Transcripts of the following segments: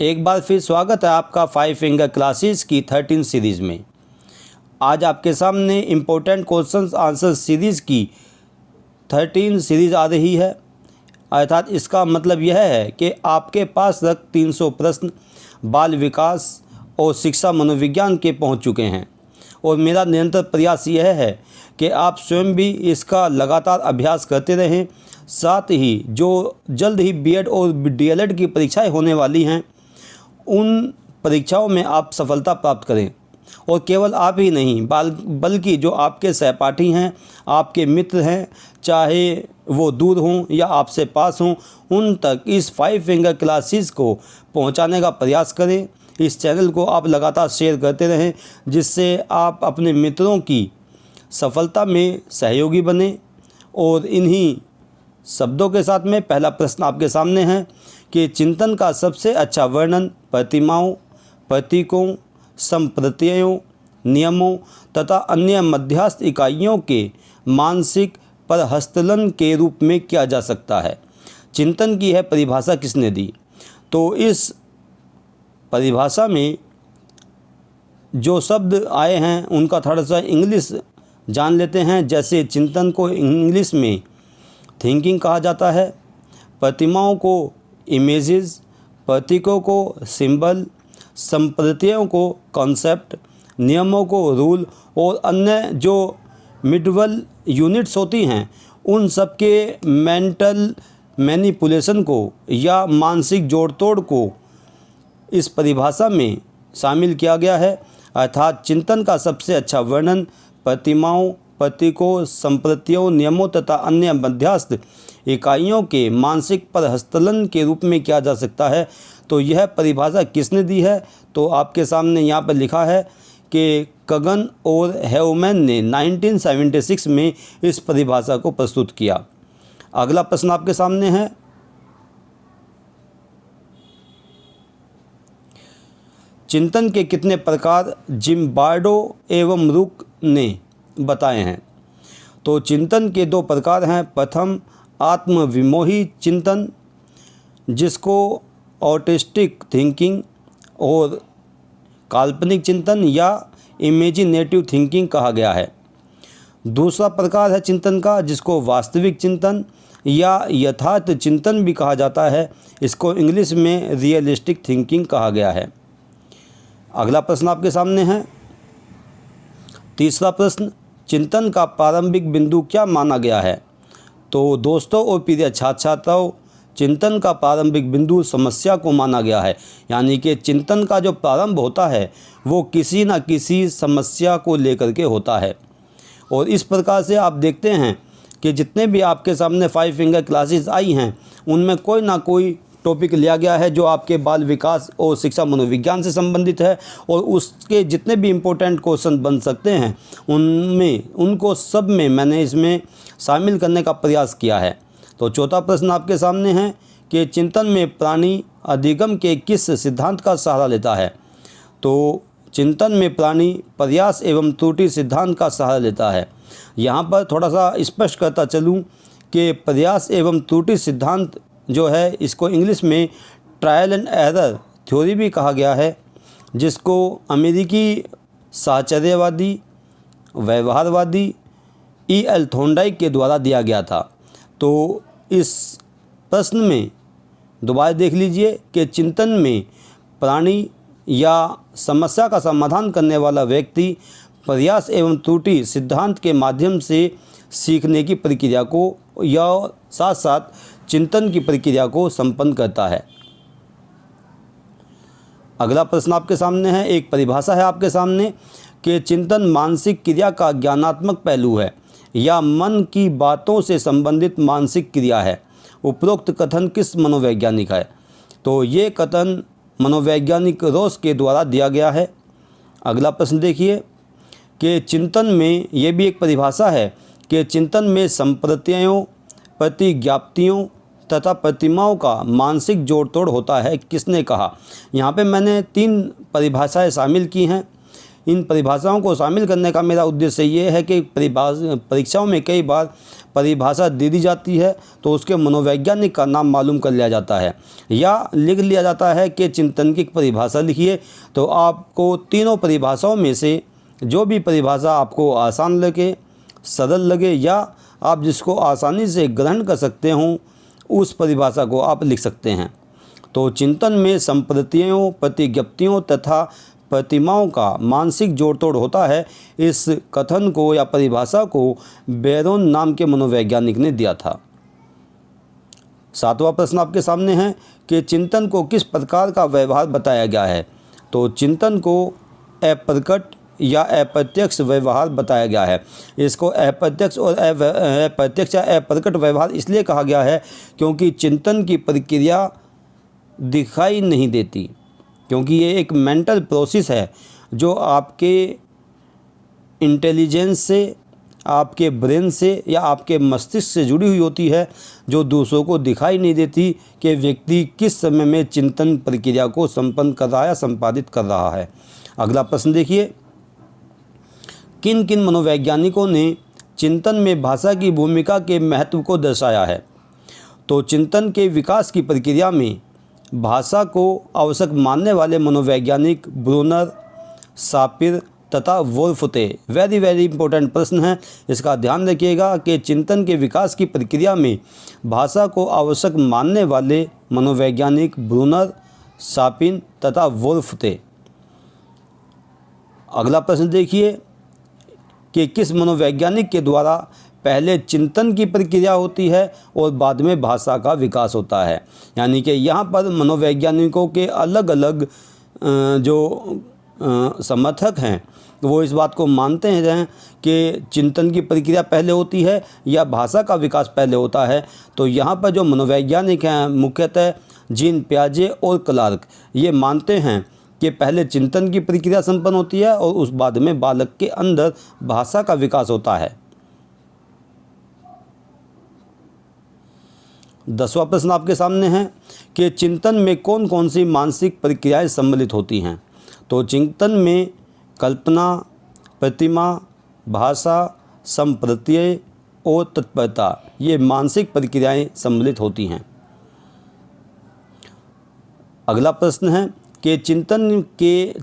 एक बार फिर स्वागत है आपका 5 फिंगर क्लासेस की 13 सीरीज़ में। आज आपके सामने इम्पोर्टेंट क्वेश्चंस आंसर सीरीज़ की 13 सीरीज़ आ रही है। अर्थात इसका मतलब यह है कि आपके पास तक 300 प्रश्न बाल विकास और शिक्षा मनोविज्ञान के पहुंच चुके हैं और मेरा निरंतर प्रयास यह है कि आप स्वयं भी इसका लगातार अभ्यास करते रहें। साथ ही जो जल्द ही बीएड और डीएलएड की परीक्षाएं होने वाली हैं, उन परीक्षाओं में आप सफलता प्राप्त करें। और केवल आप ही नहीं बल्कि जो आपके सहपाठी हैं, आपके मित्र हैं, चाहे वो दूर हों या आपसे पास हों, उन तक इस 5 फिंगर क्लासेस को पहुंचाने का प्रयास करें। इस चैनल को आप लगातार शेयर करते रहें, जिससे आप अपने मित्रों की सफलता में सहयोगी बने। और इन्हीं शब्दों के साथ में पहला प्रश्न आपके सामने है कि चिंतन का सबसे अच्छा वर्णन प्रतिमाओं, प्रतीकों, संप्रत्ययों, नियमों तथा अन्य मध्यस्थ इकाइयों के मानसिक परहस्तलन के रूप में किया जा सकता है। चिंतन की यह परिभाषा किसने दी? तो इस परिभाषा में जो शब्द आए हैं उनका थोड़ा सा इंग्लिश जान लेते हैं। जैसे चिंतन को इंग्लिश में थिंकिंग कहा जाता है, प्रतिमाओं को इमेजेस, प्रतीकों को सिंबल, संप्रत्ययों को कॉन्सेप्ट, नियमों को रूल और अन्य जो मिडवल यूनिट्स होती हैं उन सब के मेंटल मैनिपुलेशन को या मानसिक जोड़ तोड़ को इस परिभाषा में शामिल किया गया है। अर्थात चिंतन का सबसे अच्छा वर्णन प्रतिमाओं, प्रतीकों, संप्रत्ययों, नियमों तथा अन्य मध्यस्थ इकाइयों के मानसिक परहस्तलन के रूप में किया जा सकता है। तो यह परिभाषा किसने दी है? तो आपके सामने यहाँ पर लिखा है कि कगन और हेवमैन ने 1976 में इस परिभाषा को प्रस्तुत किया। अगला प्रश्न आपके सामने है, चिंतन के कितने प्रकार जिम्बार्डो एवं रुक ने बताए हैं? तो चिंतन के 2 प्रकार हैं। प्रथम आत्मविमोही चिंतन, जिसको ऑटिस्टिक थिंकिंग और काल्पनिक चिंतन या इमेजिनेटिव थिंकिंग कहा गया है। दूसरा प्रकार है चिंतन का, जिसको वास्तविक चिंतन या यथार्थ चिंतन भी कहा जाता है। इसको इंग्लिश में रियलिस्टिक थिंकिंग कहा गया है। अगला प्रश्न आपके सामने है, तीसरा प्रश्न, चिंतन का प्रारंभिक बिंदु क्या माना गया है? तो दोस्तों और प्रिय छात्र छात्राओं, चिंतन का प्रारंभिक बिंदु समस्या को माना गया है। यानी कि चिंतन का जो प्रारंभ होता है वो किसी न किसी समस्या को लेकर के होता है। और इस प्रकार से आप देखते हैं कि जितने भी आपके सामने 5 फिंगर क्लासेस आई हैं उनमें कोई ना कोई टॉपिक लिया गया है जो आपके बाल विकास और शिक्षा मनोविज्ञान से संबंधित है, और उसके जितने भी इम्पोर्टेंट क्वेश्चन बन सकते हैं उनको सब में मैंने इसमें शामिल करने का प्रयास किया है। तो चौथा प्रश्न आपके सामने है कि चिंतन में प्राणी अधिगम के किस सिद्धांत का सहारा लेता है? तो चिंतन में प्राणी प्रयास एवं त्रुटि सिद्धांत का सहारा लेता है। यहाँ पर थोड़ा सा स्पष्ट करता चलूँ कि प्रयास एवं त्रुटि सिद्धांत जो है इसको इंग्लिश में ट्रायल एंड एरर थ्योरी भी कहा गया है, जिसको अमेरिकी साहचर्यवादी व्यवहारवादी E.L. थॉर्नडाइक के द्वारा दिया गया था। तो इस प्रश्न में दोबारा देख लीजिए कि चिंतन में प्राणी या समस्या का समाधान करने वाला व्यक्ति प्रयास एवं त्रुटि सिद्धांत के माध्यम से सीखने की प्रक्रिया को या साथ साथ चिंतन की प्रक्रिया को संपन्न करता है। अगला प्रश्न आपके सामने है, एक परिभाषा है आपके सामने कि चिंतन मानसिक क्रिया का ज्ञानात्मक पहलू है या मन की बातों से संबंधित मानसिक क्रिया है। उपरोक्त कथन किस मनोवैज्ञानिक है? तो ये कथन मनोवैज्ञानिक रोस के द्वारा दिया गया है। अगला प्रश्न देखिए कि चिंतन में ये भी एक परिभाषा है कि चिंतन में संप्रत्ययों, प्रतिज्ञाप्तियों तथा प्रतिमाओं का मानसिक जोड़ तोड़ होता है। किसने कहा? यहाँ पे मैंने 3 परिभाषाएं शामिल की हैं इन परिभाषाओं को शामिल करने का मेरा उद्देश्य ये है कि परीक्षाओं में कई बार परिभाषा दे दी जाती है तो उसके मनोवैज्ञानिक का नाम मालूम कर लिया जाता है, या लिख लिया जाता है कि चिंतन की परिभाषा लिखिए। तो आपको तीनों परिभाषाओं में से जो भी परिभाषा आपको आसान लगे, सरल लगे, या आप जिसको आसानी से ग्रहण कर सकते हों, उस परिभाषा को आप लिख सकते हैं। तो चिंतन में संप्रतियों, प्रतिज्ञप्तियों तथा प्रतिमाओं का मानसिक जोड़ तोड़ होता है। इस कथन को या परिभाषा को बैरोन नाम के मनोवैज्ञानिक ने दिया था। 7वां प्रश्न आपके सामने है कि चिंतन को किस प्रकार का व्यवहार बताया गया है। तो चिंतन को अप्रकट या अप्रत्यक्ष व्यवहार बताया गया है। इसको अप्रत्यक्ष और अप्रत्यक्ष या अप्रकट व्यवहार इसलिए कहा गया है क्योंकि चिंतन की प्रक्रिया दिखाई नहीं देती, क्योंकि ये एक मेंटल प्रोसेस है जो आपके इंटेलिजेंस से, आपके ब्रेन से या आपके मस्तिष्क से जुड़ी हुई होती है, जो दूसरों को दिखाई नहीं देती कि व्यक्ति किस समय में चिंतन प्रक्रिया को संपन्न कर रहा है या संपादित कर रहा है। अगला प्रश्न देखिए, किन किन मनोवैज्ञानिकों ने चिंतन में भाषा की भूमिका के महत्व को दर्शाया है। तो चिंतन के विकास की प्रक्रिया में भाषा को आवश्यक मानने वाले मनोवैज्ञानिक ब्रूनर, सापिर तथा वोल्फ थे। वेरी इंपॉर्टेंट प्रश्न है, इसका ध्यान रखिएगा कि चिंतन के विकास की प्रक्रिया में भाषा को आवश्यक मानने वाले मनोवैज्ञानिक ब्रूनर, सापिन तथा वोल्फ थे। अगला प्रश्न देखिए कि किस मनोवैज्ञानिक के द्वारा पहले चिंतन की प्रक्रिया होती है और बाद में भाषा का विकास होता है। यानी कि यहाँ पर मनोवैज्ञानिकों के अलग अलग जो समर्थक हैं वो इस बात को मानते हैं कि चिंतन की प्रक्रिया पहले होती है या भाषा का विकास पहले होता है। तो यहाँ पर जो मनोवैज्ञानिक हैं, मुख्यतः जीन पियाजे और क्लार्क, ये मानते हैं कि पहले चिंतन की प्रक्रिया संपन्न होती है और उस बाद में बालक के अंदर भाषा का विकास होता है। 10वां प्रश्न आपके सामने है कि चिंतन में कौन कौन सी मानसिक प्रक्रियाएं सम्मिलित होती हैं। तो चिंतन में कल्पना, प्रतिमा, भाषा, संप्रत्यय और तत्परता, ये मानसिक प्रक्रियाएं सम्मिलित होती हैं। अगला प्रश्न है कि चिंतन के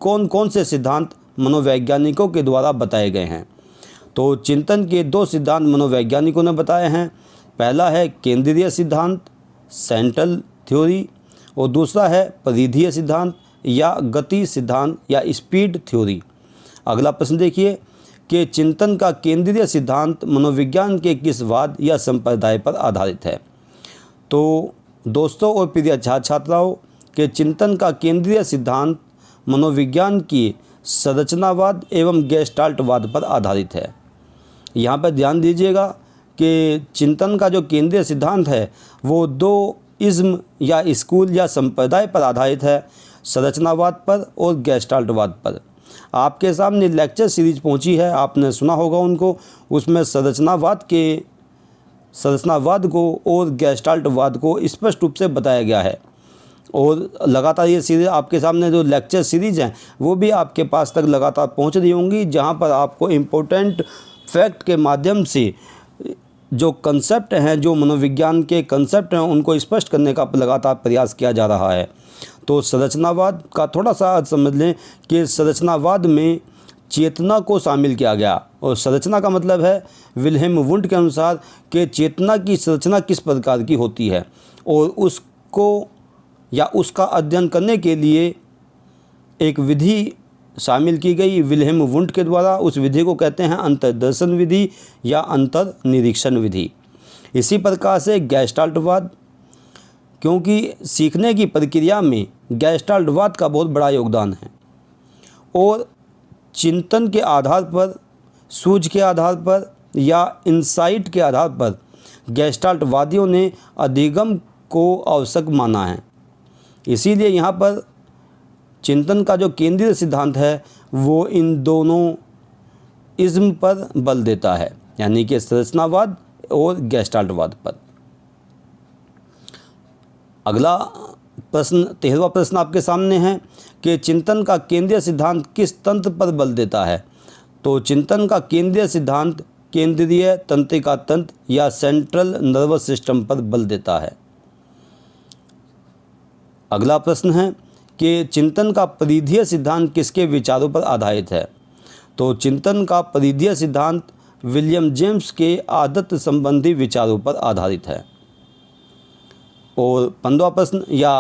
कौन कौन से सिद्धांत मनोवैज्ञानिकों के द्वारा बताए गए हैं। तो चिंतन के 2 सिद्धांत मनोवैज्ञानिकों ने बताए हैं। पहला है केंद्रीय सिद्धांत, सेंट्रल थ्योरी, और दूसरा है परिधीय सिद्धांत या गति सिद्धांत या स्पीड थ्योरी। अगला प्रश्न देखिए कि चिंतन का केंद्रीय सिद्धांत मनोविज्ञान के किस वाद या संप्रदाय पर आधारित है। तो दोस्तों और प्रिय छात्राओं, के चिंतन का केंद्रीय सिद्धांत मनोविज्ञान की संरचनावाद एवं गेस्टाल्टवाद पर आधारित है। यहाँ पर ध्यान दीजिएगा कि चिंतन का जो केंद्रीय सिद्धांत है वो 2 इज्म या स्कूल या संप्रदाय पर आधारित है, संरचनावाद पर और गेस्टाल्टवाद पर। आपके सामने लेक्चर सीरीज पहुंची है, आपने सुना होगा उनको। उसमें संरचनावाद को और गेस्टाल्टवाद को स्पष्ट रूप से बताया गया है। और लगातार ये सीरीज आपके सामने जो लेक्चर सीरीज हैं वो भी आपके पास तक लगातार पहुंच रही होंगी, जहां पर आपको इम्पोर्टेंट फैक्ट के माध्यम से जो कंसेप्ट हैं, जो मनोविज्ञान के कंसेप्ट हैं, उनको स्पष्ट करने का लगातार प्रयास किया जा रहा है। तो संरचनावाद का थोड़ा सा अर्थ समझ लें कि संरचनावाद में चेतना को शामिल किया गया, और संरचना का मतलब है विल्हेम वुंड के अनुसार कि चेतना की संरचना किस प्रकार की होती है, और उसको या उसका अध्ययन करने के लिए एक विधि शामिल की गई विल्हेम वुंड के द्वारा। उस विधि को कहते हैं अंतर्दर्शन विधि या अंतर्निरीक्षण विधि। इसी प्रकार से गेस्टाल्टवाद, क्योंकि सीखने की प्रक्रिया में गेस्टाल्टवाद का बहुत बड़ा योगदान है, और चिंतन के आधार पर, सूझ के आधार पर या इंसाइट के आधार पर गेस्टाल्टवादियों ने अधिगम को आवश्यक माना है। इसीलिए यहाँ पर चिंतन का जो केंद्रीय सिद्धांत है वो इन दोनों इज्म पर बल देता है, यानी कि संरचनावाद और गेस्टाल्टवाद पर। अगला 13वां प्रश्न आपके सामने है कि चिंतन का केंद्रीय सिद्धांत किस तंत्र पर बल देता है। तो चिंतन का केंद्रीय सिद्धांत केंद्रीय तंत्रिका तंत्र या सेंट्रल नर्वस सिस्टम पर बल देता है। अगला प्रश्न है कि चिंतन का परिधीय सिद्धांत किसके विचारों पर आधारित है। तो चिंतन का परिधीय सिद्धांत विलियम जेम्स के आदत संबंधी विचारों पर आधारित है। और 15वां प्रश्न या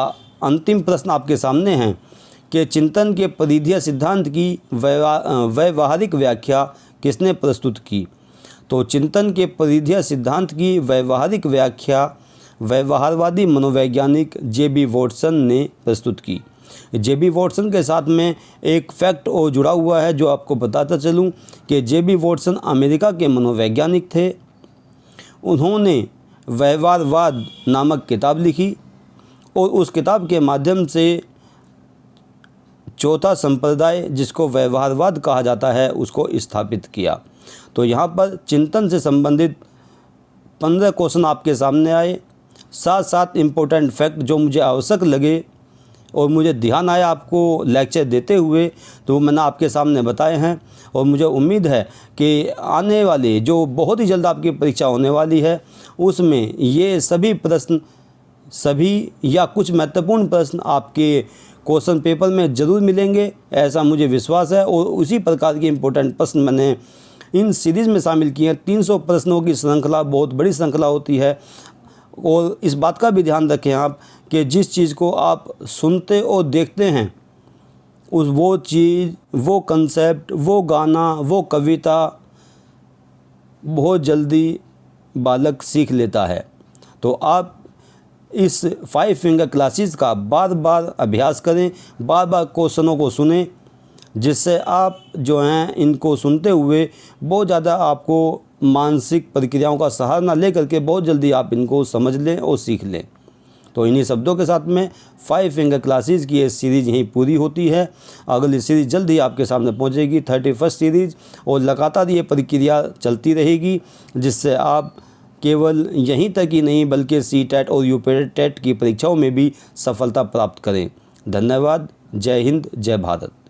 अंतिम प्रश्न आपके सामने है कि चिंतन के परिधीय सिद्धांत की व्यावहारिक व्याख्या किसने प्रस्तुत की। तो चिंतन के परिधीय सिद्धांत की व्यावहारिक व्याख्या व्यवहारवादी मनोवैज्ञानिक जे.बी. वॉटसन ने प्रस्तुत की। जे.बी. वॉटसन के साथ में एक फैक्ट और जुड़ा हुआ है जो आपको बताता चलूं कि जे.बी. वॉटसन अमेरिका के मनोवैज्ञानिक थे। उन्होंने व्यवहारवाद नामक किताब लिखी और उस किताब के माध्यम से चौथा संप्रदाय जिसको व्यवहारवाद कहा जाता है उसको स्थापित किया। तो यहाँ पर चिंतन से संबंधित 15 क्वेश्चन आपके सामने आए, साथ साथ इम्पोर्टेंट फैक्ट जो मुझे आवश्यक लगे और मुझे ध्यान आया आपको लेक्चर देते हुए तो मैंने आपके सामने बताए हैं। और मुझे उम्मीद है कि आने वाले जो बहुत ही जल्द आपकी परीक्षा होने वाली है उसमें ये सभी प्रश्न या कुछ महत्वपूर्ण प्रश्न आपके क्वेश्चन पेपर में ज़रूर मिलेंगे, ऐसा मुझे विश्वास है। और उसी प्रकार के इम्पोर्टेंट प्रश्न मैंने इन सीरीज़ में शामिल किए हैं। 300 प्रश्नों की श्रृंखला बहुत बड़ी श्रृंखला होती है। और इस बात का भी ध्यान रखें आप कि जिस चीज़ को आप सुनते और देखते हैं वो चीज़, वो कंसेप्ट, वो गाना, वो कविता बहुत जल्दी बालक सीख लेता है। तो आप इस 5 फिंगर क्लासेस का बार बार अभ्यास करें, बार बार क्वेश्चनों को सुनें, जिससे आप जो हैं इनको सुनते हुए बहुत ज़्यादा आपको मानसिक प्रक्रियाओं का सहारा ले करके बहुत जल्दी आप इनको समझ लें और सीख लें। तो इन्हीं शब्दों के साथ में 5 फिंगर क्लासेस की ये सीरीज़ यहीं पूरी होती है। अगली सीरीज़ जल्द ही आपके सामने पहुंचेगी, 31st सीरीज़, और लगातार ये प्रक्रिया चलती रहेगी जिससे आप केवल यहीं तक ही नहीं बल्कि CTET और UPTET की परीक्षाओं में भी सफलता प्राप्त करें। धन्यवाद। जय हिंद, जय भारत।